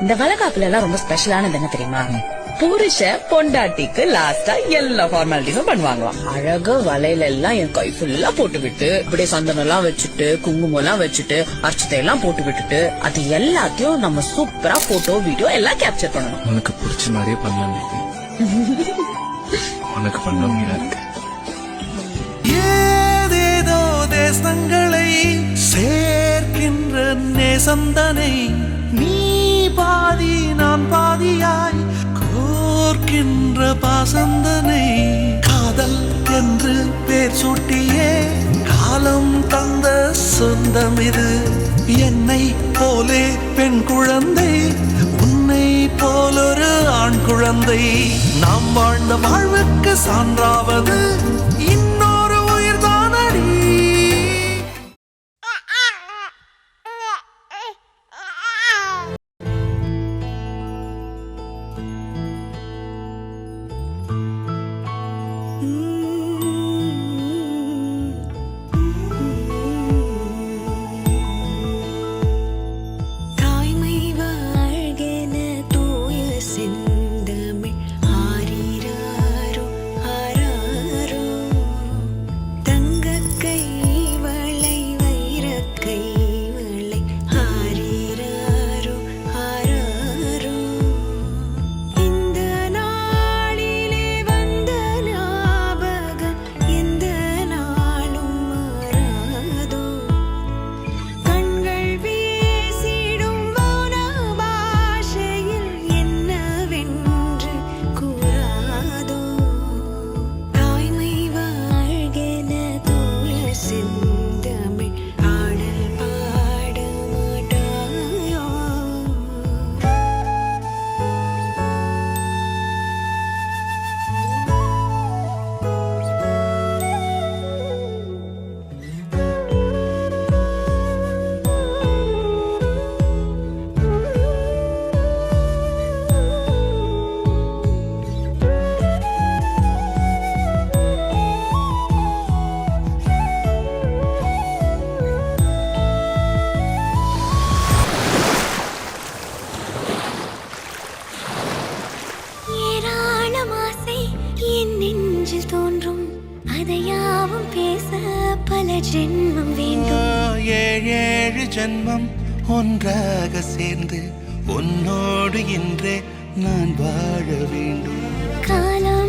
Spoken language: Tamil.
இந்த வளகாப்புல எல்லாம் ரொம்ப ஸ்பெஷலானது என்ன தெரியுமா? புருஷ பொண்டாட்டிக்கு லாஸ்டா எல்லா ஃபார்மாலிட்டிஸும் பண்ணுவாங்களாம். அழகா வளையல எல்லாம் என் கை ஃபுல்லா போட்டு விட்டு, அப்படியே சந்தனம் எல்லாம் வச்சுட்டு, குங்குமம் எல்லாம் வச்சுட்டு, அர்ச்சத்தை எல்லாம் போட்டு விட்டுட்டு, அது எல்லாத்தையும் நம்ம சூப்பரா போட்டோ வீடியோ எல்லாம் கேப்சர் பண்ணணும். உனக்கு பிடிச்ச மாதிரியே பண்ணலாம். உனக்கு பண்ண இருக்கு. ஏதேதோ தேசங்களை சேர்க்கின்ற நேசந்தனை நீ பாதி நான் பாதியாய் கோர்க்கின்ற பாசந்தனை காதல் என்று பேர் சூட்டியே காலம் தந்த சொந்தம் இது. என்னை போலே பெண் குழந்தை, உன்னை போலொரு ஆண் குழந்தை, நாம் வாழ்ந்த வாழ்வுக்கு சான்றாவது இன்னொரு உயிர்தானடி. தோன்றும் அதையாவும் பேச பல ஜென்மம் வேண்டும். ஏழு ஜென்மம் ஒன்றாக சேர்ந்து உன்னோடு இன்றே நான் வாழ வேண்டும். காலம்